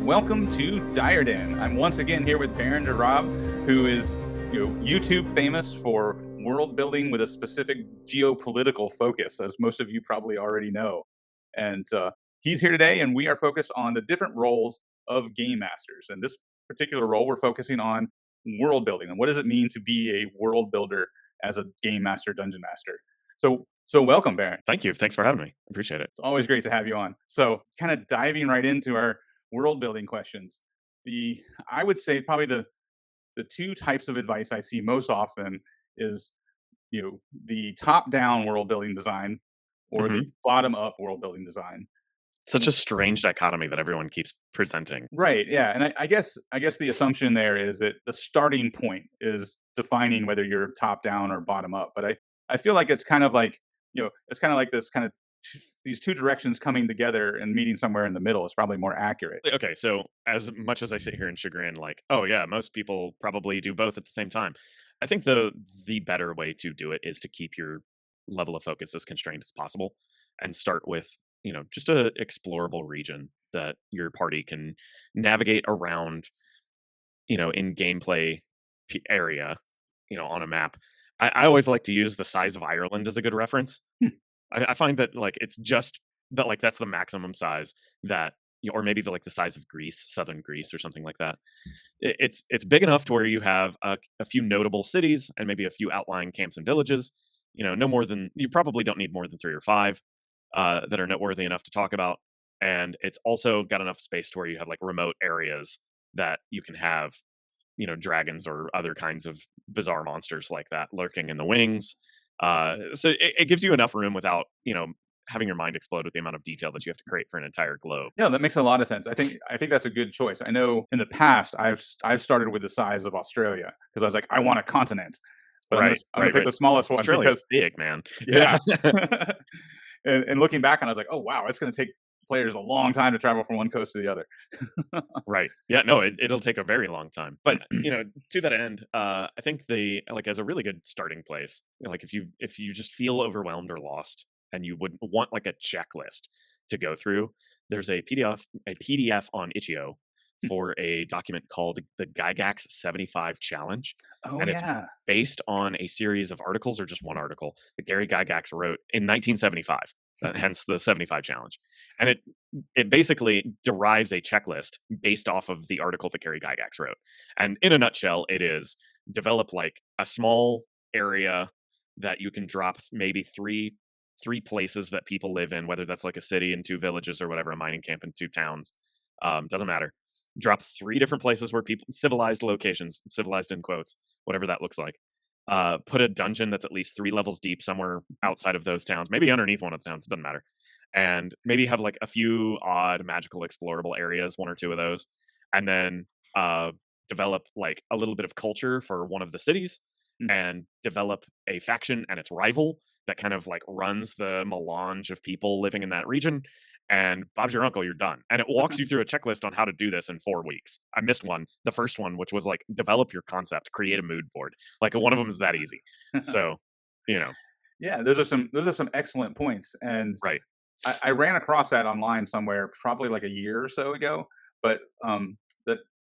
welcome to DireDen. I'm once again here with Baron Ropp, who is YouTube famous for world building with a specific geopolitical focus, as most of you probably already know. And he's here today, and we are focused on the different roles of game masters. And this particular role, we're focusing on world building and what does it mean to be a world builder as a game master, dungeon master. So welcome, Baron. Thank you. Thanks for having me. Appreciate it. It's always great to have you on. So kind of diving right into our world building questions. I would say probably the two types of advice I see most often is the top down world building design or the bottom up world building design. Such a strange dichotomy that everyone keeps presenting. Right. Yeah. And I guess the assumption there is that the starting point is defining whether you're top down or bottom up. But I feel like it's kind of like it's kind of like this kind of these two directions coming together and meeting somewhere in the middle is probably more accurate. Okay, so as much as I sit here in chagrin, like, oh yeah, most people probably do both at the same time. I think the better way to do it is to keep your level of focus as constrained as possible and start with, just a explorable region that your party can navigate around, in gameplay area, on a map. I always like to use the size of Ireland as a good reference. I find that it's just that that's the maximum size that, or maybe the size of Greece, southern Greece, or something like that. It's big enough to where you have a few notable cities and maybe a few outlying camps and villages. No more than you probably don't need more than 3 or 5 that are noteworthy enough to talk about. And it's also got enough space to where you have remote areas that you can have dragons or other kinds of bizarre monsters like that lurking in the wings. So it gives you enough room without, having your mind explode with the amount of detail that you have to create for an entire globe. Yeah, that makes a lot of sense. I think that's a good choice. I know in the past I've started with the size of Australia because I was like, I want a continent, but I'm gonna pick the smallest one Australia's big, man. Yeah. and looking back on it, I was like, oh wow, it's going to take players a long time to travel from one coast to the other. Right. Yeah, no, it'll take a very long time. But, to that end, I think as a really good starting place, if you just feel overwhelmed or lost and you would want a checklist to go through, there's a PDF on Itch.io for a document called the GYGAX 75 Challenge. Oh, and it's based on a series of articles, or just one article that Gary Gygax wrote in 1975. Hence the 75 challenge. And it basically derives a checklist based off of the article that Gary Gygax wrote. And in a nutshell, it is develop a small area that you can drop maybe three places that people live in, whether that's a city and 2 villages or whatever, a mining camp and 2 towns. Doesn't matter. Drop 3 different places where people, civilized locations, civilized in quotes, whatever that looks like. Put a dungeon that's at least 3 levels deep somewhere outside of those towns, maybe underneath one of the towns, it doesn't matter. And maybe have a few odd magical explorable areas, 1 or 2 of those. And then develop a little bit of culture for one of the cities and develop a faction and its rival that kind of runs the melange of people living in that region. And Bob's your uncle, you're done. And it walks you through a checklist on how to do this in 4 weeks. I missed one, the first one, which was develop your concept, create a mood board. One of them is that easy. So, Yeah, those are some excellent points. And right. I ran across that online somewhere, probably a year or so ago. But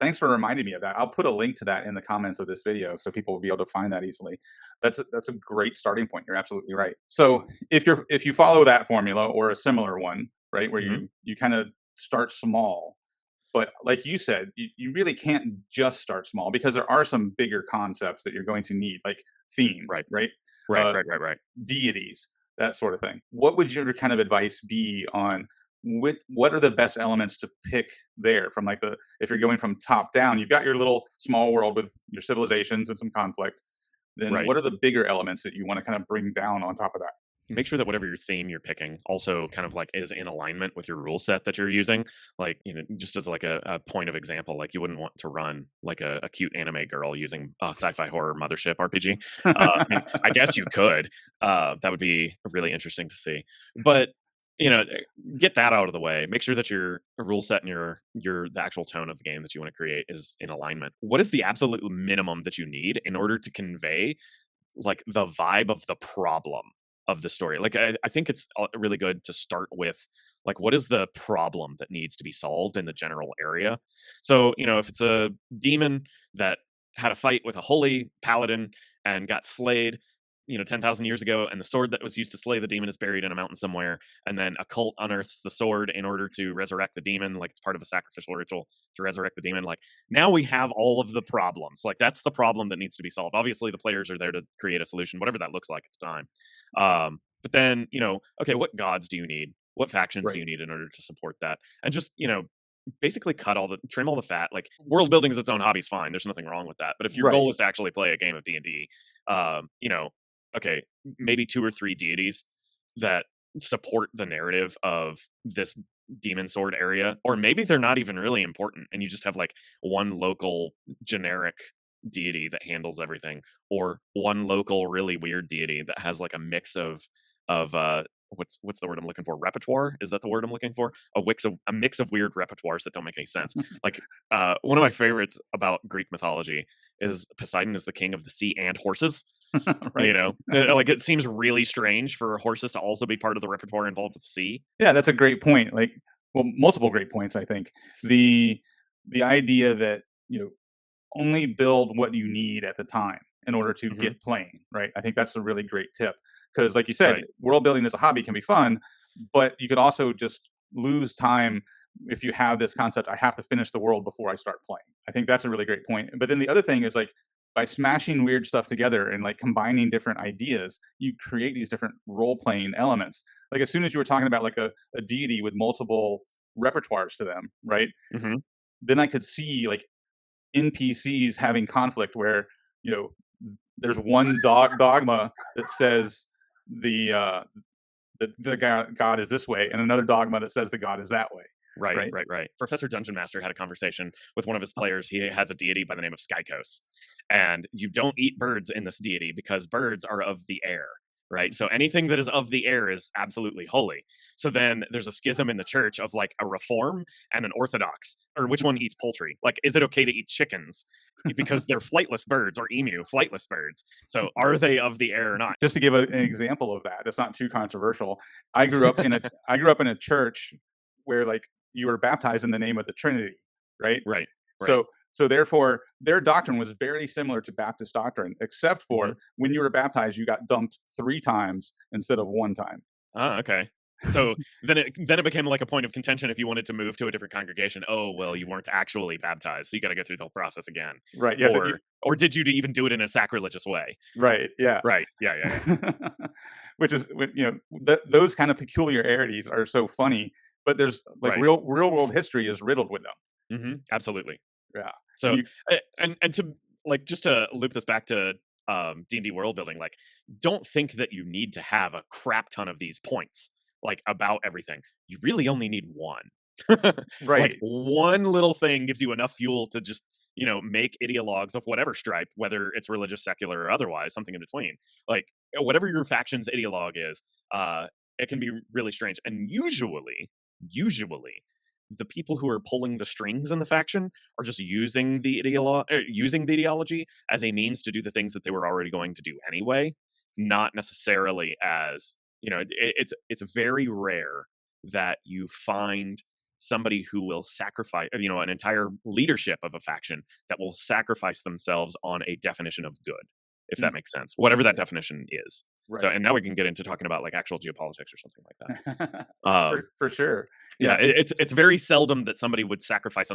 thanks for reminding me of that. I'll put a link to that in the comments of this video so people will be able to find that easily. That's a great starting point. You're absolutely right. So if you follow that formula or a similar one, right, where you kind of start small, but like you said, you really can't just start small because there are some bigger concepts that you're going to need, like Fiend, right, deities, that sort of thing. What would your kind of advice be on what are the best elements to pick there from if you're going from top down, you've got your little small world with your civilizations and some conflict. Then what are the bigger elements that you want to kind of bring down on top of that? Make sure that whatever your theme you're picking also kind of is in alignment with your rule set that you're using. Just as a point of example, you wouldn't want to run a cute anime girl using sci-fi horror mothership RPG. I guess you could. That would be really interesting to see. But get that out of the way. Make sure that your rule set and the actual tone of the game that you want to create is in alignment. What is the absolute minimum that you need in order to convey the vibe of the problem of the story. Like I think it's really good to start with like what is the problem that needs to be solved in the general area. So if it's a demon that had a fight with a holy paladin and got slayed 10,000 years ago, and the sword that was used to slay the demon is buried in a mountain somewhere, and then a cult unearths the sword in order to resurrect the demon, like it's part of a sacrificial ritual to resurrect the demon. Like now we have all of the problems. Like that's the problem that needs to be solved. Obviously the players are there to create a solution, whatever that looks like at the time. But then okay, what gods do you need? What factions do Right. you need in order to support that? And just basically trim all the fat. Like world building is its own hobby is fine, there's nothing wrong with that, but if your Right. goal is to actually play a game of D&D, okay, maybe 2 or 3 deities that support the narrative of this demon sword area, or maybe they're not even really important and you just have like one local generic deity that handles everything, or one local really weird deity that has like a mix of what's the word I'm looking for? Repertoire? Is that the word I'm looking for? A mix of weird repertoires that don't make any sense. Like one of my favorites about Greek mythology is Poseidon is the king of the sea and horses. Right. Like it seems really strange for horses to also be part of the repertoire involved with the sea. Yeah, that's a great point. Like, well, multiple great points, I think. The idea that, only build what you need at the time in order to Hmm. get playing, right? I think that's a really great tip. Because like you said, Right. world building as a hobby can be fun, but you could also just lose time if you have this concept, I have to finish the world before I start playing. I think that's a really great point. But then the other thing is like by smashing weird stuff together and like combining different ideas, you create these different role playing elements. Like as soon as you were talking about like a deity with multiple repertoires to them, right? Hmm. Then I could see like NPCs having conflict where, you know, there's one dogma that says the God is this way, and another dogma that says the God is that way, Right, right? right, right. Professor Dungeon Master had a conversation with one of his players. He has a deity by the name of Skykos. And you don't eat birds in this deity because birds are of the air, right? So anything that is of the air is absolutely holy. So then there's a schism in the church of like a reform and an orthodox, or which one eats poultry? Like, is it okay to eat chickens? Because they're flightless birds, or emu, flightless birds. So are they of the air or not? Just to give an example of that, that's not too controversial. I grew up in a I grew up in a church where like you were baptized in the name of the Trinity, right? Right, right. So therefore their doctrine was very similar to Baptist doctrine, except Hmm. for when you were baptized, you got dumped 3 times instead of 1 time. Oh, okay. So then it became like a point of contention if you wanted to move to a different congregation. Oh, well, you weren't actually baptized, so you got to go through the whole process again. Right. Yeah. Or did you even do it in a sacrilegious way? Right. Yeah. Right. Yeah. Yeah. Yeah. Which is, those kind of peculiarities are so funny, but there's like Right. real world history is riddled with them. Absolutely. Yeah. And So and to like just to loop this back to D&D world building, like don't think that you need to have a crap ton of these points like about everything. You really only need one. Like right. one little thing gives you enough fuel to just make ideologues of whatever stripe, whether it's religious, secular, or otherwise, something in between. Like whatever your faction's ideologue is, it can be really strange. And usually the people who are pulling the strings in the faction are just using the ideology as a means to do the things that they were already going to do anyway, not necessarily as it's very rare that you find somebody who will sacrifice an entire leadership of a faction that will sacrifice themselves on a definition of good, if that Mm, makes sense, whatever that definition is. So, right. and now we can get into talking about like actual geopolitics or something like that. For sure. Yeah, Yeah. it's very seldom that somebody would sacrifice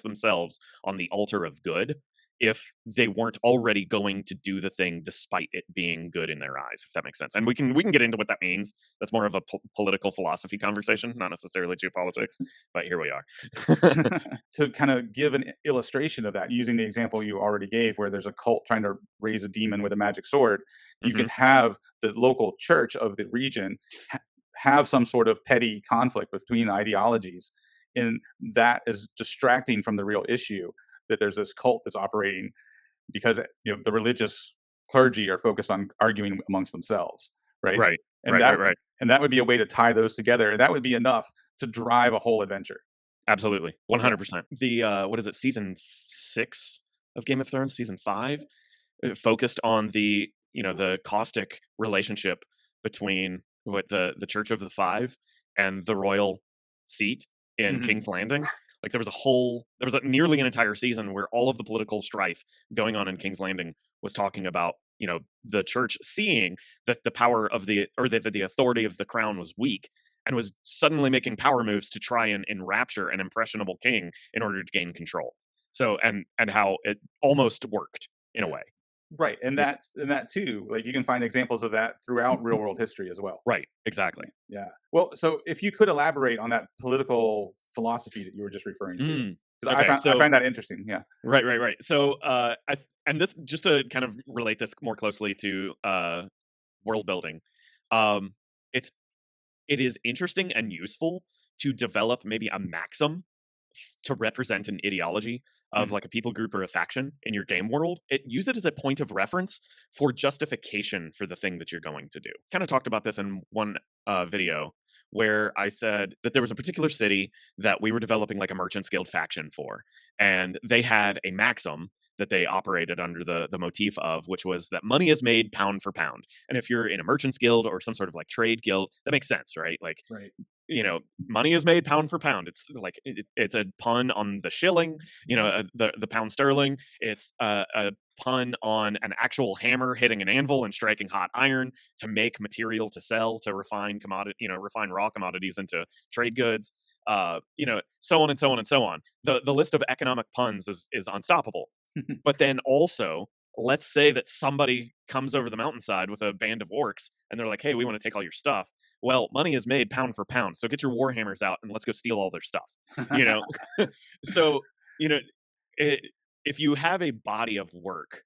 themselves on the altar of good if they weren't already going to do the thing despite it being good in their eyes, if that makes sense. And we can get into what that means. That's more of a political philosophy conversation, not necessarily geopolitics, but here we are. To kind of give an illustration of that, using the example you already gave, where there's a cult trying to raise a demon with a magic sword, you Hmm. could have the local church of the region have some sort of petty conflict between ideologies, and that is distracting from the real issue that there's this cult that's operating because the religious clergy are focused on arguing amongst themselves, right? Right, And right, that right, right. and that would be a way to tie those together, and that would be enough to drive a whole adventure. Absolutely, Yeah. 100%. The what is it? Season 6 of Game of Thrones, season 5, it focused on the the caustic relationship between what the Church of the Five and the royal seat in Mhm. King's Landing. Like there was nearly an entire season where all of the political strife going on in King's Landing was talking about the church seeing that the power of the authority of the crown was weak and was suddenly making power moves to try and enrapture an impressionable king in order to gain control. So and how it almost worked in a way. Right, and Yeah. that too, like, you can find examples of that throughout real world history as well. Right, exactly. Yeah. Well, so if you could elaborate on that political philosophy that you were just referring to, Mm. because Okay, I so find that interesting. Yeah. right. So and this, just to kind of relate this more closely to world building, um, it's it is interesting and useful to develop maybe a maxim to represent an ideology of Mhm. like a people group or a faction in your game world. Use it as a point of reference for justification for the thing that you're going to do. Kind of talked about this in one video where I said that there was a particular city that we were developing like a merchants guild faction for, and they had a maxim that they operated under the motif of, which was that money is made pound for pound. And if you're in a merchants guild or some sort of like trade guild, that makes sense, right? Like, Right. money is made pound for pound. It's like it's a pun on the shilling, the pound sterling. It's a pun on an actual hammer hitting an anvil and striking hot iron to make material to sell, to refine refine raw commodities into trade goods. So on and so on and so on. The list of economic puns is unstoppable. But then also, let's say that somebody comes over the mountainside with a band of orcs and they're like, "Hey, we want to take all your stuff." Well, money is made pound for pound. So get your war hammers out and let's go steal all their stuff. You know? So, you know, I if you have a body of work,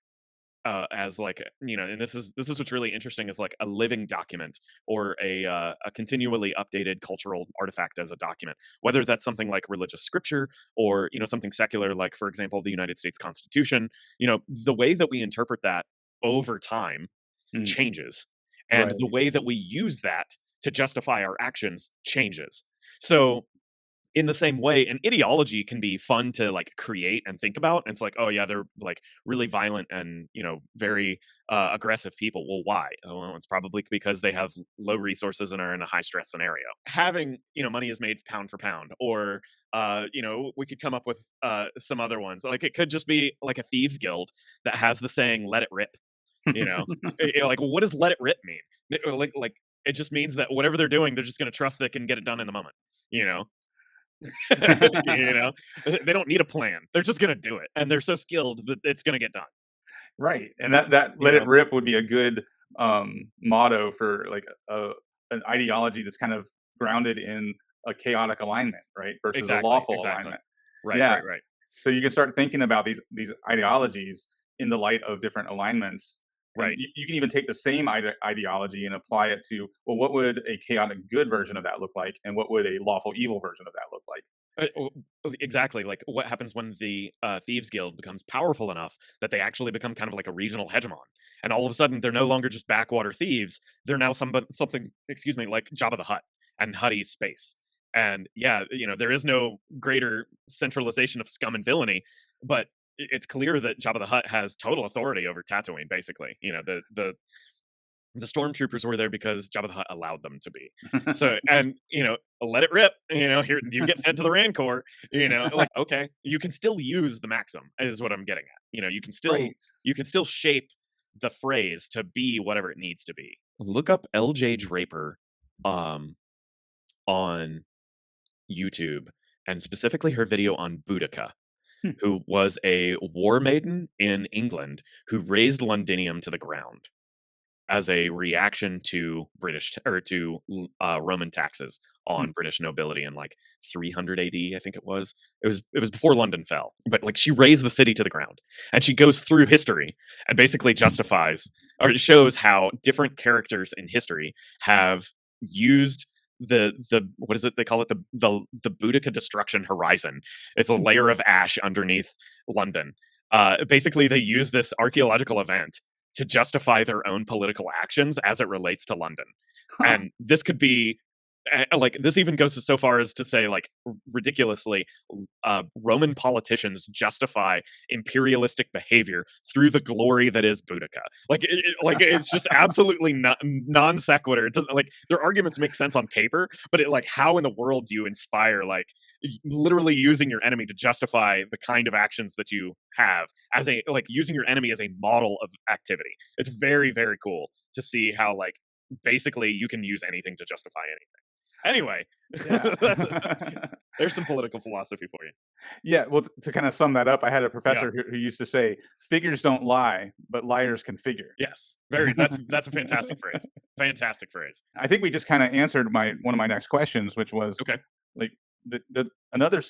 as like and this is what's really interesting, is like a living document or a continually updated cultural artifact as a document, whether that's something like religious scripture or something secular, like for example the United States Constitution. The way that we interpret that over time Mhm. changes, and Right. the way that we use that to justify our actions changes. So in the same way, an ideology can be fun to like create and think about. And it's like, oh yeah, they're like really violent and very aggressive people. Well, why? Oh, well, it's probably because they have low resources and are in a high stress scenario. Having money is made pound for pound, or we could come up with some other ones. Like it could just be like a thieves guild that has the saying "Let it rip." Like what does "Let it rip" mean? Like it just means that whatever they're doing, they're just going to trust they can get it done in the moment. You know, you know, they don't need a plan. They're just gonna do it, and they're so skilled that it's gonna get done. Right, and that You "let it know, rip" would be a good, motto for, like, an ideology that's kind of grounded in a chaotic alignment, right, versus a lawful exactly. alignment. Right, Yeah, right, right, so you can start thinking about these ideologies in the light of different alignments, and right. you can even take the same ideology and apply it to, well, what would a chaotic good version of that look like, and what would a lawful evil version of that look like? Exactly. Like what happens when the thieves guild becomes powerful enough that they actually become kind of like a regional hegemon, and all of a sudden they're no longer just backwater thieves. They're now something, excuse me, like Jabba the Hutt and Hutty's space. And yeah, there is no greater centralization of scum and villainy, but it's clear that Jabba the Hutt has total authority over Tatooine. Basically, the stormtroopers were there because Jabba the Hutt allowed them to be. So, and let it rip. Here you get fed to the Rancor. Like okay, you can still use the maxim, is what I'm getting at. Right. You can still shape the phrase to be whatever it needs to be. Look up LJ Draper, um, on YouTube, and specifically her video on Boudica, Hmm. who was a war maiden in England who razed Londinium to the ground as a reaction to Roman taxes Hmm. on British nobility in like 300 AD, I think it was. It was before London fell, but like she raised the city to the ground, and she goes through history and basically justifies or shows how different characters in history have used the what is it they call it, the Boudica destruction horizon. It's a layer of ash underneath London. Basically, they use this archaeological event to justify their own political actions as it relates to London. Huh. And this could be like this even goes so far as to say, like, ridiculously, Roman politicians justify imperialistic behavior through the glory that is Boudica. Like, like it's just absolutely non sequitur. It doesn't, like, their arguments make sense on paper, but like, how in the world do you inspire, like, literally using your enemy to justify the kind of actions that you have, as a, like, using your enemy as a model of activity? It's very, very cool to see how, like, basically you can use anything to justify anything. Anyway, Yeah. there's some political philosophy for you. Yeah, well, to kind of sum that up, I had a Yeah. professor who used to say, "Figures don't lie, but liars can figure." Yes. Very. That's a fantastic phrase. Fantastic phrase. I think we just kind of answered one of my next questions, which was Okay. like the another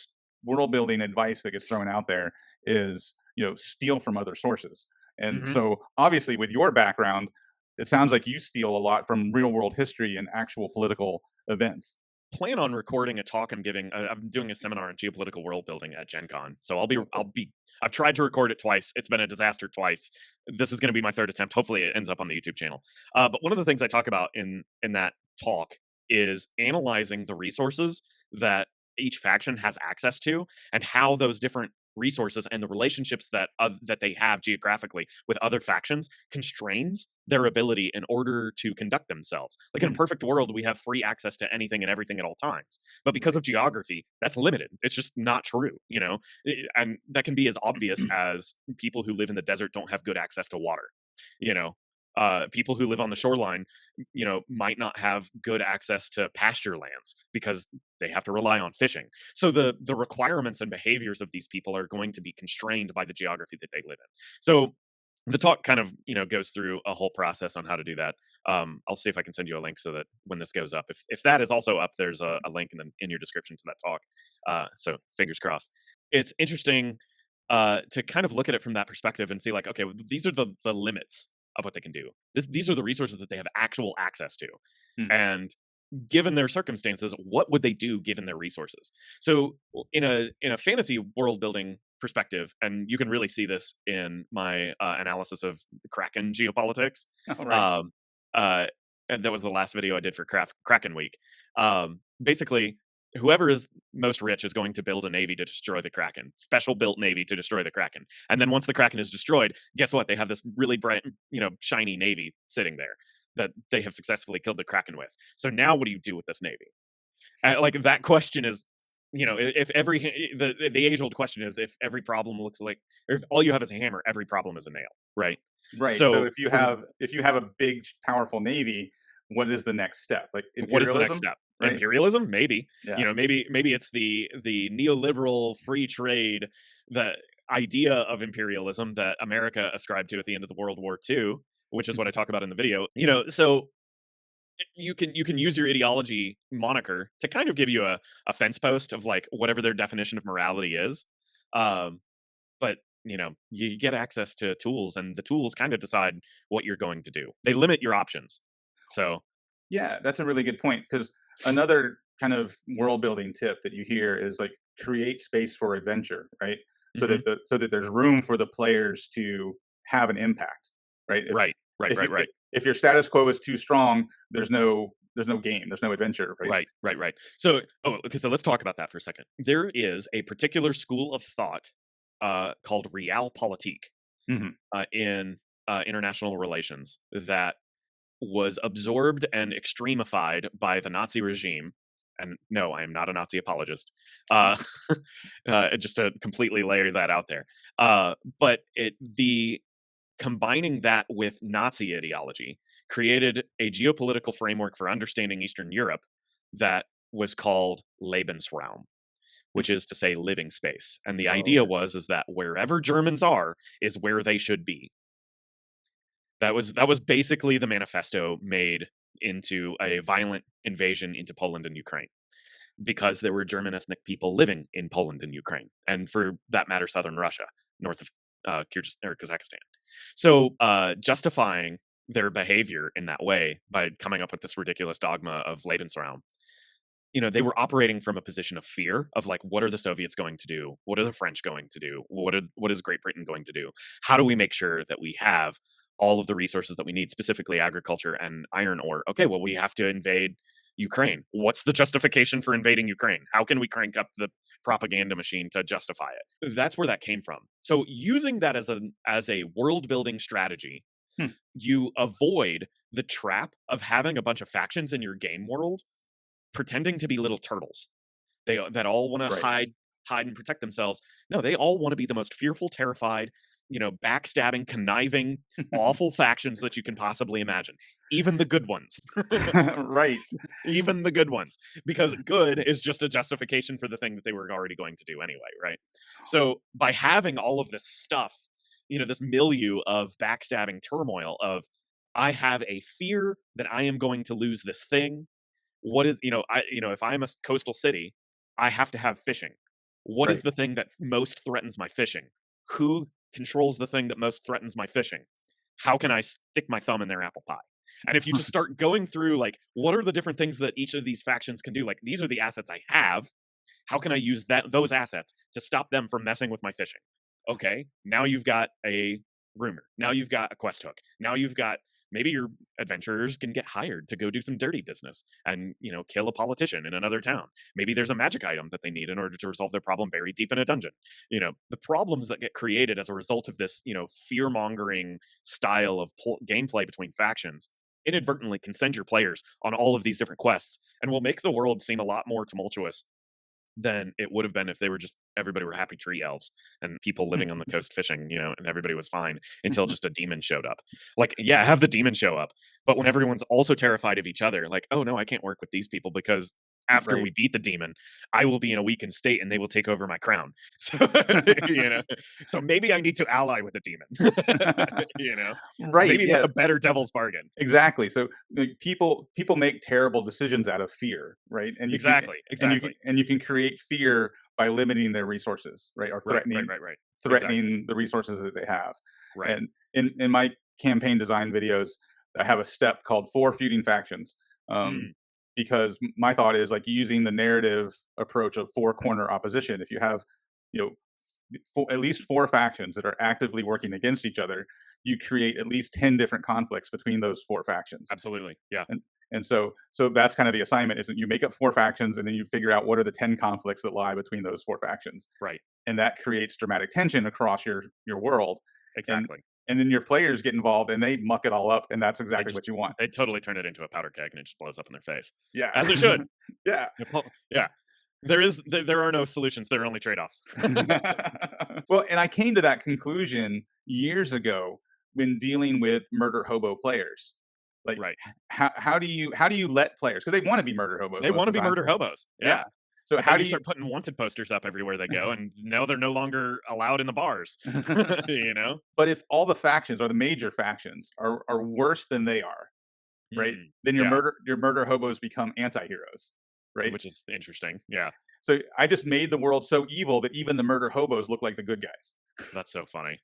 world building advice that gets thrown out there is, steal from other sources. And Mhm. so obviously with your background, it sounds like you steal a lot from real world history and actual political events. Plan on recording a talk I'm giving. I'm doing a seminar on geopolitical world building at Gen Con. So I've tried to record it twice. It's been a disaster twice. This is going to be my third attempt. Hopefully it ends up on the YouTube channel. But one of the things I talk about in that talk is analyzing the resources that each faction has access to, and how those different resources and the relationships that they have geographically with other factions constrains their ability in order to conduct themselves. Like, in a perfect world, we have free access to anything and everything at all times, but because of geography, that's limited. It's just not true. And that can be as obvious as people who live in the desert don't have good access to water. you know People who live on the shoreline, might not have good access to pasture lands because they have to rely on fishing. So the requirements and behaviors of these people are going to be constrained by the geography that they live in. So the talk kind of, goes through a whole process on how to do that. I'll see if I can send you a link so that when this goes up, if that is also up, there's a link in your description to that talk. So fingers crossed. It's interesting to kind of look at it from that perspective and see, like, okay, these are the limits of what they can do. These are the resources that they have actual access to. Hmm. And given their circumstances, what would they do given their resources? So in a fantasy world building perspective, and you can really see this in my analysis of the Kraken geopolitics. All right. Um, and that was the last video I did for Kraken Week. Basically, whoever is most rich is going to build a navy to destroy the Kraken, special built navy to destroy the Kraken. And then once the Kraken is destroyed, guess what? They have this really bright, shiny navy sitting there that they have successfully killed the Kraken with. So now what do you do with this navy? Like, that question is, if the age old question is, if every problem looks like, or if all you have is a hammer, every problem is a nail, right? Right. So So if you have a big powerful navy, what is the next step? Like what is the next imperialism, step? right? Imperialism? Maybe. Yeah. Maybe it's the neoliberal free trade, the idea of imperialism that America ascribed to at the end of the World War II, which is what I talk about in the video. So you can use your ideology moniker to kind of give you a fence post of, like, whatever their definition of morality is. But you get access to tools, and the tools kind of decide what you're going to do. They limit your options. So Yeah, that's a really good point, because another kind of world building tip that you hear is like create space for adventure, right? So mhm. that there's room for the players to have an impact, right? Right, right, If right, you, right. if your status quo is too strong, there's no game, there's no adventure, right? Right, right, right. So, okay, so let's talk about that for a second. There is a particular school of thought called realpolitik Hmm. in international relations that was absorbed and extremified by the Nazi regime. And no, I am not a Nazi apologist. Uh, just to completely layer that out there. But the combining that with Nazi ideology created a geopolitical framework for understanding Eastern Europe that was called Lebensraum, which is to say living space. And the Oh, idea okay. was is that wherever Germans are is where they should be. That was basically the manifesto made into a violent invasion into Poland and Ukraine, because there were German ethnic people living in Poland and Ukraine, and for that matter, southern Russia, north of Kyrgyzstan or Kazakhstan. So justifying their behavior in that way by coming up with this ridiculous dogma of Lebensraum, they were operating from a position of fear of, like, what are the Soviets going to do? What are the French going to do? What is Great Britain going to do? How do we make sure that we have all of the resources that we need, specifically agriculture and iron ore? Okay, well, we have to invade Ukraine. What's the justification for invading Ukraine? How can we crank up the propaganda machine to justify it? That's where that came from. So using that as a world building strategy, Hmm. you avoid the trap of having a bunch of factions in your game world pretending to be little turtles. That all want to Right. hide and protect themselves. No, they all want to be the most fearful, terrified, backstabbing, conniving, awful factions that you can possibly imagine. Even the good ones. Right. Even the good ones. Because good is just a justification for the thing that they were already going to do anyway, right? So by having all of this stuff, this milieu of backstabbing turmoil of I have a fear that I am going to lose this thing. What is, if I'm a coastal city, I have to have fishing. What is Right. the thing that most threatens my fishing? Who controls the thing that most threatens my fishing? How can I stick my thumb in their apple pie? And if you just start going through, like, what are the different things that each of these factions can do? Like, these are the assets I have. How can I use those assets to stop them from messing with my fishing? Okay, now you've got a rumor. Now you've got a quest hook. Now you've got maybe your adventurers can get hired to go do some dirty business and kill a politician in another town. Maybe there's a magic item that they need in order to resolve their problem buried deep in a dungeon. The problems that get created as a result of this fear mongering style of gameplay between factions inadvertently can send your players on all of these different quests and will make the world seem a lot more tumultuous than it would have been if they were just everybody were happy tree elves and people living on the coast fishing, and everybody was fine until just a demon showed up. Like, yeah, have the demon show up, but when everyone's also terrified of each other, like, oh no, I can't work with these people because after Right. we beat the demon, I will be in a weakened state and they will take over my crown. So, so maybe I need to ally with the demon. Right. Maybe that's Yeah. a better devil's bargain. Exactly. So like, people make terrible decisions out of fear, right? And you can Exactly. and you can create fear by limiting their resources, right? Or Right. Exactly. threatening the resources that they have. Right. And in my campaign design videos, I have a step called four feuding factions. Mm, Because my thought is like using the narrative approach of four corner opposition. If you have, you know, at least four factions that are actively working against each other, you create at least 10 different conflicts between those four factions. absolutely. Yeah. And so that's kind of the assignment, is that you make up four factions and then you figure out what are the 10 conflicts that lie between those four factions. Right. And that creates dramatic tension across your world. And Exactly. and then your players get involved and they muck it all up, and that's exactly what you want. They totally turn it into a powder keg and it just blows up in their face. Yeah. As it should. Yeah. Yeah. There are no solutions, there are only trade-offs. Well, and I came to that conclusion years ago when dealing with murder hobo players. Like, Right. how do you let players, because they want to be murder hobos? They most wanna of the be time. murder hobos. Yeah. Yeah. So But how then do you you? start putting wanted posters up everywhere they go, and now they're no longer allowed in the bars. You know? But if all the factions, or the major factions, are worse than they are, right? Mm, Then yeah, your murder hobos become anti-heroes, right? which is interesting. Yeah. So I just made the world so evil that even the murder hobos look like the good guys. That's so funny.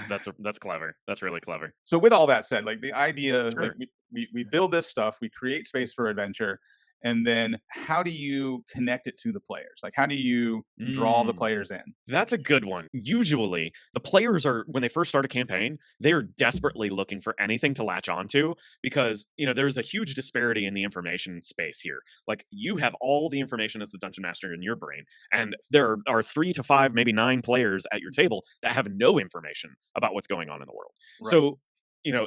That's clever. That's really clever. So with all that said, like the idea, like Sure. we build this stuff, we create space for adventure, and then how do you connect it to the players? Like how do you draw the Mm. players in? That's a good one. Usually, the players are when they first start a campaign, they are desperately looking for anything to latch onto because, there's a huge disparity in the information space here. Like you have all the information as the dungeon master in your brain, and there are 3 to 5, maybe 9 players at your table that have no information about what's going on in the world. Right. So,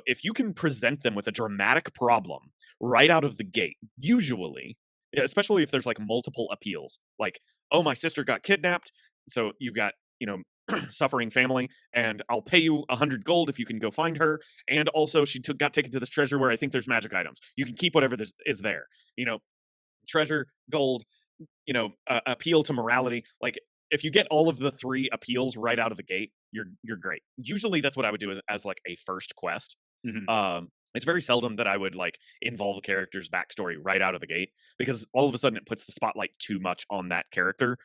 if you can present them with a dramatic problem right out of the gate, usually, especially if there's like multiple appeals, like oh, my sister got kidnapped. So you've got, suffering family, and I'll pay you 100 gold if you can go find her. And also, she got taken to this treasure where I think there's magic items. You can keep whatever is there. You know, treasure, gold, appeal to morality. Like, if you get all of the 3 appeals right out of the gate, you're great. Usually, that's what I would do as like a first quest. Mhm. It's very seldom that I would like involve a character's backstory right out of the gate because all of a sudden it puts the spotlight too much on that character.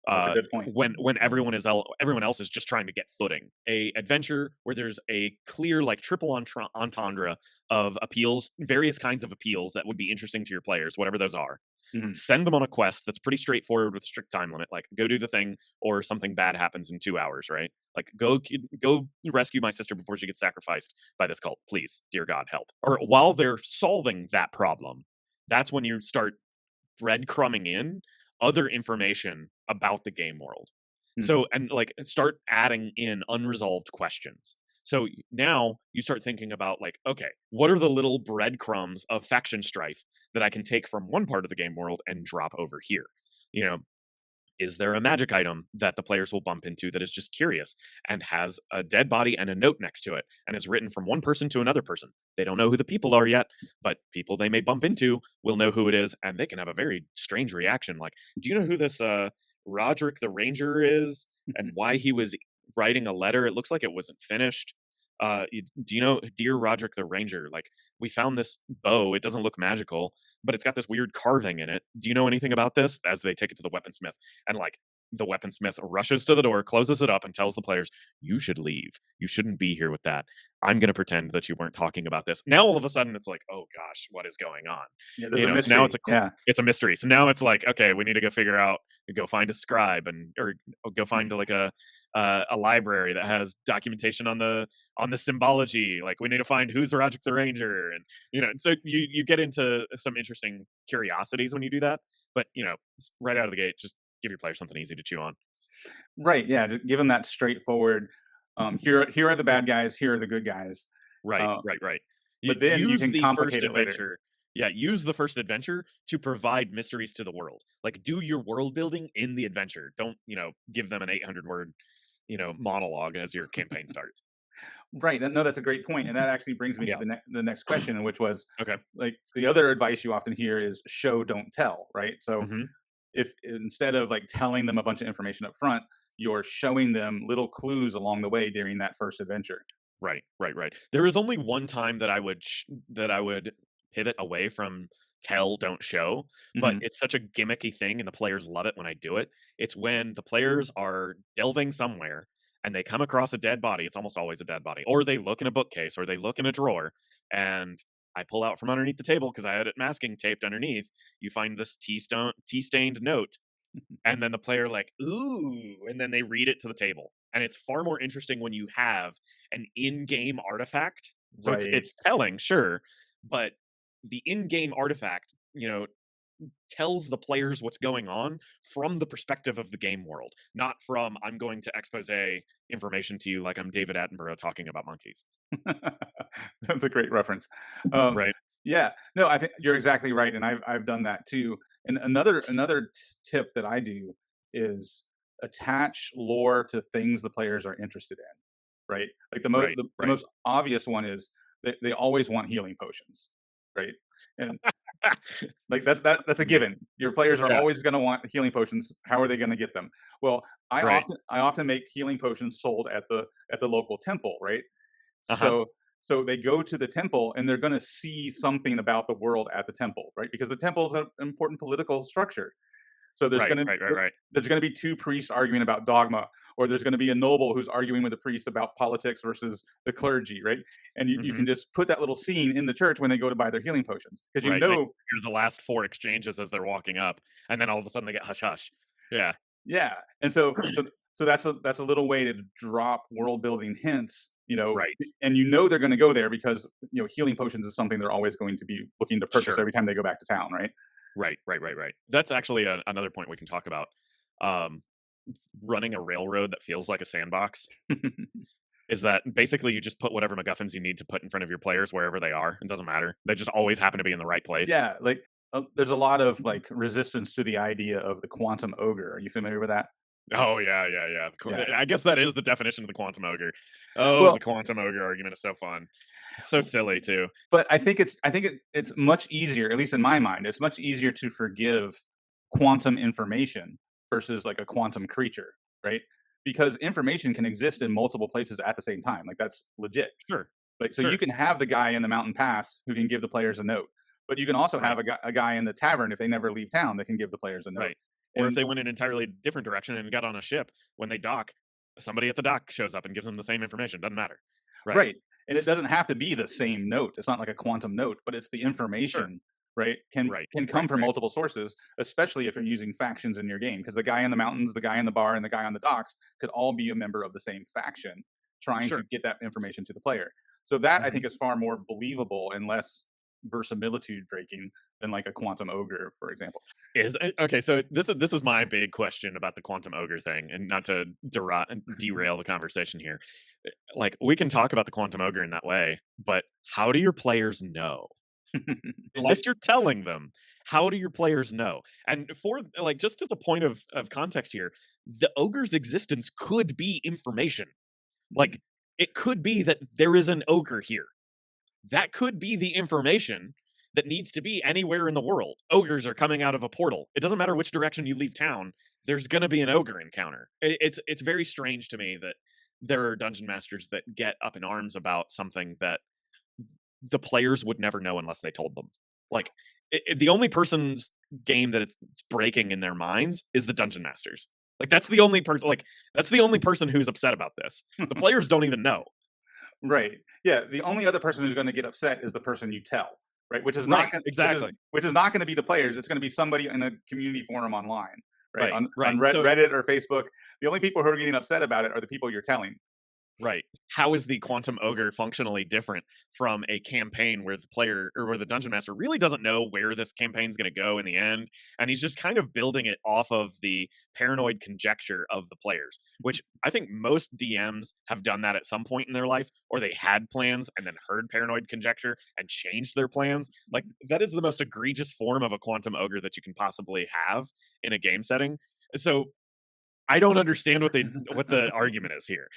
That's a good point. When everyone else is just trying to get footing. A adventure where there's a clear like triple entendre of appeals, various kinds of appeals that would be interesting to your players, whatever those are. Mhm. Send them on a quest that's pretty straightforward with a strict time limit, like go do the thing or something bad happens in 2 hours, right? Like go rescue my sister before she gets sacrificed by this cult, please, dear God, help. Or while they're solving that problem, that's when you start breadcrumbing in other information about the game world. Hmm. So, and like start adding in unresolved questions. So now you start thinking about like, okay, what are the little breadcrumbs of faction strife that I can take from one part of the game world and drop over here? You know, is there a magic item that the players will bump into that is just curious and has a dead body and a note next to it and is written from one person to another person? They don't know who the people are yet, but people they may bump into will know who it is, and they can have a very strange reaction. Like, do you know who this Roderick the Ranger is and why he was writing a letter? It looks like it wasn't finished. Do you know, dear Roderick the Ranger? Like, we found this bow. It doesn't look magical, but it's got this weird carving in it. Do you know anything about this? As they take it to the weaponsmith, and like the weaponsmith rushes to the door, closes it up, and tells the players, "You should leave. You shouldn't be here with that. I'm going to pretend that you weren't talking about this." Now all of a sudden it's like, oh gosh, what is going on? Yeah, there's a So now mystery. Yeah. it's a mystery. So now it's like, okay, we need to go figure out, go find a scribe, and or go find like a library that has documentation on the symbology. Like, we need to find who's Roderick the Ranger, and so you get into some interesting curiosities when you do that. But right out of the gate, just give your players something easy to chew on. Right. Yeah. Just give them that straightforward. Here are the bad guys. Here are the good guys. Right, Uh, right, right. but then you Use can the first complicate it later. adventure. Yeah, use the first adventure to provide mysteries to the world. Like, do your world building in the adventure. Don't, give them an 800 word, monologue as your campaign starts. Right. No, that's a great point, and that actually brings me to Yeah. the next question, which was Okay. like the other advice you often hear is show, don't tell. Right. So Hmm. if instead of like telling them a bunch of information up front, you're showing them little clues along the way during that first adventure. Right, right, right. There is only one time that I would pivot away from tell, don't show, but Hmm. it's such a gimmicky thing, and the players love it when I do it. It's when the players are delving somewhere and they come across a dead body. It's almost always a dead body, or they look in a bookcase, or they look in a drawer, and I pull out from underneath the table because I had it masking taped underneath. You find this tea stained note, and then the player like, ooh, and then they read it to the table. And it's far more interesting when you have an in-game artifact. So Right. it's telling, sure, but the in-game artifact, tells the players what's going on from the perspective of the game world, not from I'm going to expose information to you like I'm David Attenborough talking about monkeys. That's a great reference. Um, Right. yeah, no, I think you're exactly right, and I've done that too. And another tip that I do is attach lore to things the players are interested in. Right, like Right. the Right. most obvious one is they always want healing potions, right? And like that's a given. Your players are Yeah. always going to want healing potions. How are they going to get them? Well, Right. I often make healing potions sold at the local temple, right? Uh-huh. So so they go to the temple and they're going to see something about the world at the temple, right? Because the temple is an important political structure. So Right. Right. Right. Right. there's going to be two priests arguing about dogma, or there's going to be a noble who's arguing with a priest about politics versus the clergy, right? And you Hmm. can just put that little scene in the church when they go to buy their healing potions because you Right. They know. hear the last four exchanges as they're walking up, and then all of a sudden they get hush hush. Yeah. Yeah, and so that's a little way to drop world building hints, Right. and they're going to go there because healing potions is something they're always going to be looking to purchase Sure. every time they go back to town, right? Right. Right. Right. Right. That's actually another point we can talk about. Um, Running a railroad that feels like a sandbox is that basically you just put whatever MacGuffins you need to put in front of your players wherever they are. It doesn't matter. They just always happen to be in the right place. Yeah, like there's a lot of like resistance to the idea of the quantum ogre. Are you familiar with that? Oh yeah, yeah, yeah. Yeah. I guess that is the definition of the quantum ogre. Oh, the Well, quantum ogre argument is so fun. It's so silly too. but I think it's much easier, at least in my mind, it's much easier to forgive quantum information versus like a quantum creature, right? Because information can exist in multiple places at the same time. Like that's legit. Sure, Like, so you sure. can have the guy in the mountain pass who can give the players a note, but you can also Right, have a guy in the tavern if they never leave town that can give the players a note. right. Or if And they went an entirely different direction and got on a ship, when they dock, somebody at the dock shows up and gives them the same information. Doesn't matter. Right. right, and it doesn't have to be the same note. It's not like a quantum note, but it's the Sure. information, right? Right. Can come Right. from Right. multiple sources, especially if you're using factions in your game, because the guy in the mountains, the guy in the bar, and the guy on the docks could all be a member of the same faction, trying to Sure. get that information to the player. So that I Hmm. think is far more believable and less verisimilitude breaking than like a quantum ogre, for example. Okay, so this is my big question about the quantum ogre thing, and not to derail the conversation here. Like, we can talk about the quantum ogre in that way, but how do your players know? Unless you're telling them, how do your players know? And for like, just as a point of context here, the ogre's existence could be information. Like, it could be that there is an ogre here. That could be the information that needs to be anywhere in the world. Ogres are coming out of a portal. It doesn't matter which direction you leave town, there's going to be an ogre encounter. It's very strange to me that there are dungeon masters that get up in arms about something that the players would never know unless they told them. Like, the only person's game that it's breaking in their minds is the dungeon masters. Like, that's the only person. Like, that's the only person who's upset about this. The players don't even know. Right. Yeah. The only other person who's going to get upset is the person you tell. Right. Which is Right, not gonna, exactly. which is not going to be the players. It's going to be somebody in a community forum online. Right. Right, On right. So Reddit or Facebook. The only people who are getting upset about it are the people you're telling. right. How is the quantum ogre functionally different from a campaign where the player or where the dungeon master really doesn't know where this campaign's going to go in the end, and he's just kind of building it off of the paranoid conjecture of the players, which I think most DMs have done that at some point in their life, or they had plans and then heard paranoid conjecture and changed their plans. Like, that is the most egregious form of a quantum ogre that you can possibly have in a game setting. So I don't understand what the argument is here.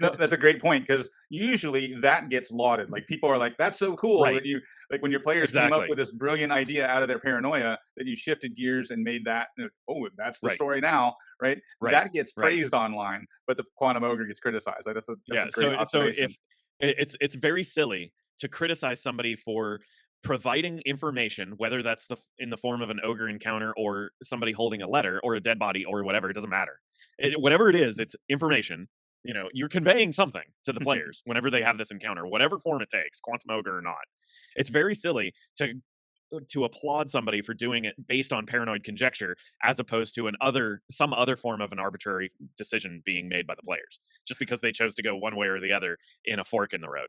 No, that's a great point, because usually that gets lauded. Like, people are like, "That's so cool Right. that you like when your players came up Exactly. with this brilliant idea out of their paranoia that you shifted gears and made that. Oh, that's the Right. story now, right? Right. That gets Right. praised online, but the quantum ogre gets criticized. Like, that's a Yeah. great So observation. if it's very silly to criticize somebody for providing information, whether that's in the form of an ogre encounter or somebody holding a letter or a dead body or whatever, it doesn't matter. Whatever it is, it's information. You're conveying something to the players whenever they have this encounter, whatever form it takes, quantum ogre or not. It's very silly to applaud somebody for doing it based on paranoid conjecture, as opposed to some other form of an arbitrary decision being made by the players, just because they chose to go one way or the other in a fork in the road.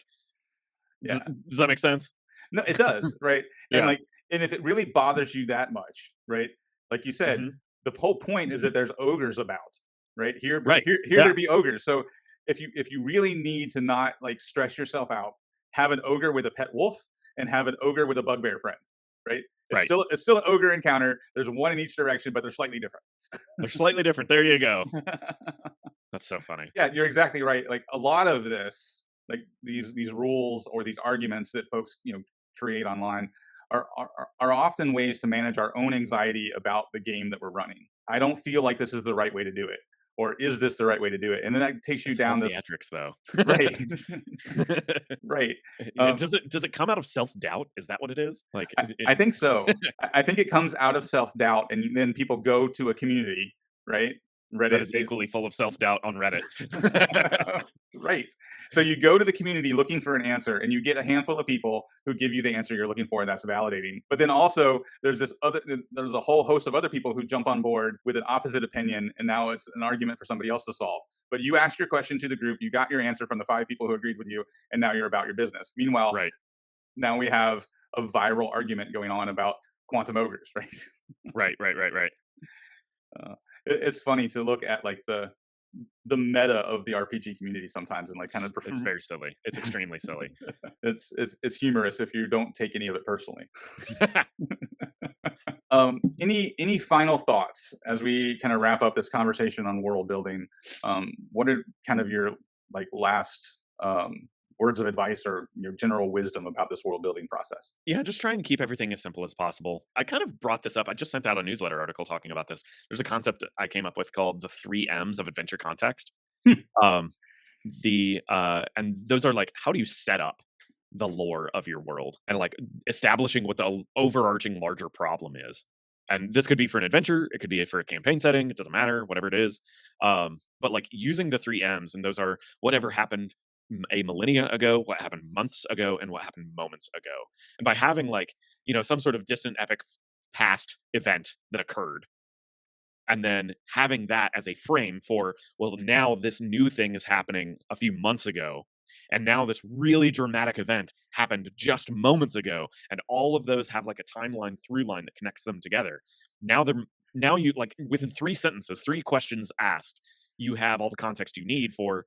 Yeah. Does that make sense? No, it does, right? And Yeah. like, and if it really bothers you that much, right? Like you said, Mhm. the whole point is that there's ogres about, right? Right. Here Yeah. there be ogres. So if you really need to not like stress yourself out, have an ogre with a pet wolf and have an ogre with a bugbear friend, right? Right. It's still an ogre encounter. There's one in each direction, but they're slightly different. They're slightly different. There you go. That's so funny. Yeah, you're exactly right. Like, a lot of this, like these rules or these arguments that folks create online are often ways to manage our own anxiety about the game that we're running. I don't feel like this is the right way to do it, or is this the right way to do it? And then that takes you It's all down this theatrics, though. right, right. Does it come out of self-doubt? Is that what it is? Like, I think so. I think it comes out of self doubt, and then people go to a community, right? that Reddit is equally full of self-doubt on Reddit. Right. So you go to the community looking for an answer, and you get a handful of people who give you the answer you're looking for, and that's validating. But then also there's a whole host of other people who jump on board with an opposite opinion, and now it's an argument for somebody else to solve. But you asked your question to the group, you got your answer from the 5 people who agreed with you, and now you're about your business. Meanwhile, Right. now we have a viral argument going on about quantum ogres, right? Right. It's funny to look at like the meta of the RPG community sometimes, and like kind of It's very silly. It's extremely silly. it's humorous if you don't take any of it personally. Any final thoughts as we kind of wrap up this conversation on world building? What are kind of your like last words of advice or your general wisdom about this world building process? Yeah, just trying to keep everything as simple as possible. I kind of brought this up. I just sent out a newsletter article talking about this. There's a concept that I came up with called the 3 M's of adventure context. Um, and those are like, how do you set up the lore of your world, and like establishing what the overarching larger problem is. And this could be for an adventure, it could be for a campaign setting, it doesn't matter, whatever it is. But like using the 3 M's, and those are whatever happened a millennia ago, what happened months ago, and what happened moments ago. And by having like, some sort of distant epic past event that occurred, and then having that as a frame for, well, now this new thing is happening a few months ago, And now this really dramatic event happened just moments ago, and all of those have like a timeline through line that connects them together. Now you, like, within 3 sentences, 3 questions asked, you have all the context you need for,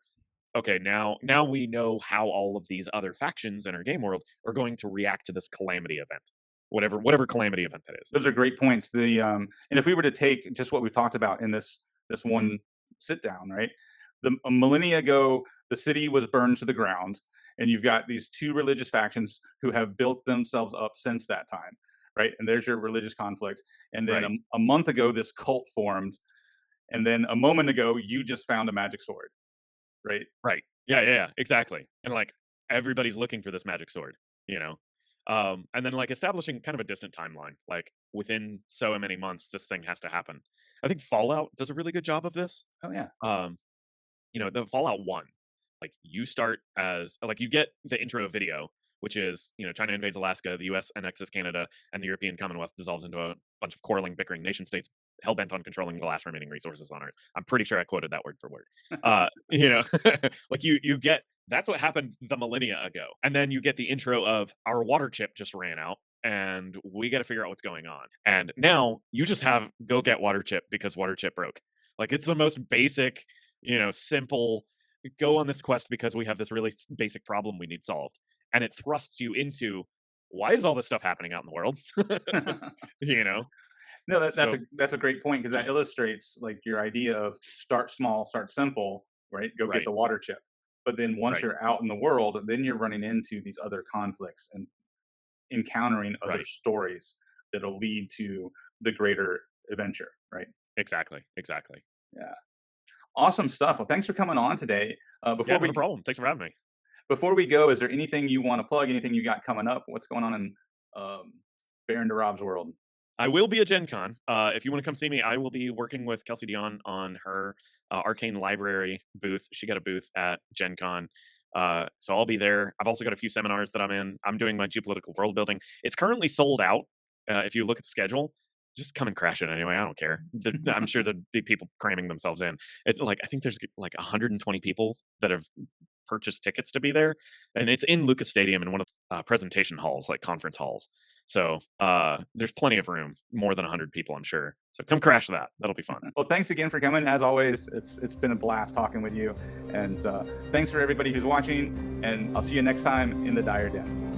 okay, now we know how all of these other factions in our game world are going to react to this calamity event, whatever calamity event that is. Those are great points. And if we were to take just what we've talked about in this one sit down, right? A millennia ago, the city was burned to the ground, and you've got these 2 religious factions who have built themselves up since that time, right? And there's your religious conflict. And then Right. a month ago, this cult formed, and then a moment ago, you just found a magic sword, right? Right. Yeah, exactly. And like everybody's looking for this magic sword, you know. And then like establishing kind of a distant timeline, like within so many months, this thing has to happen. I think Fallout does a really good job of this. Oh yeah. Um, the Fallout 1, like you start as like you get the intro video, which is, China invades Alaska, the US annexes Canada, and the European Commonwealth dissolves into a bunch of quarreling, bickering nation states hell bent on controlling the last remaining resources on Earth. I'm pretty sure I quoted that word for word. Like you get that's what happened the millennia ago, and then you get the intro of our water chip just ran out, and we got to figure out what's going on. And now you just have go get water chip because water chip broke. Like it's the most basic, simple. Go on this quest because we have this really basic problem we need solved, and it thrusts you into why is all this stuff happening out in the world? you know, No, that's so that's a great point, because that illustrates like your idea of start small, start simple, right? Go get right, the water chip. But then once right, you're out in the world, then you're running into these other conflicts and encountering other right. stories that'll lead to the greater adventure, right? Exactly. Yeah. Awesome stuff. Well, thanks for coming on today. Yeah, not a problem. Thanks for having me. Before we go, is there anything you want to plug? Anything you got coming up? What's going on in um, Baron de Rob's world? I will be at Gen Con. If you want to come see me, I will be working with Kelsey Dion on her Arcane Library booth. She got a booth at Gen Con. So I'll be there. I've also got a few seminars that I'm in. I'm doing my geopolitical world building. It's currently sold out. If you look at the schedule, just come and crash it anyway. I don't care. I'm sure there'd be people cramming themselves in. I think there's like 120 people that have purchased tickets to be there, and it's in Lucas Stadium in one of the presentation halls, like conference halls. So there's plenty of room, more than 100 people, I'm sure. So come crash that. That'll be fun. Well, thanks again for coming. As always, it's been a blast talking with you. And thanks for everybody who's watching. And I'll see you next time in the Dire Den.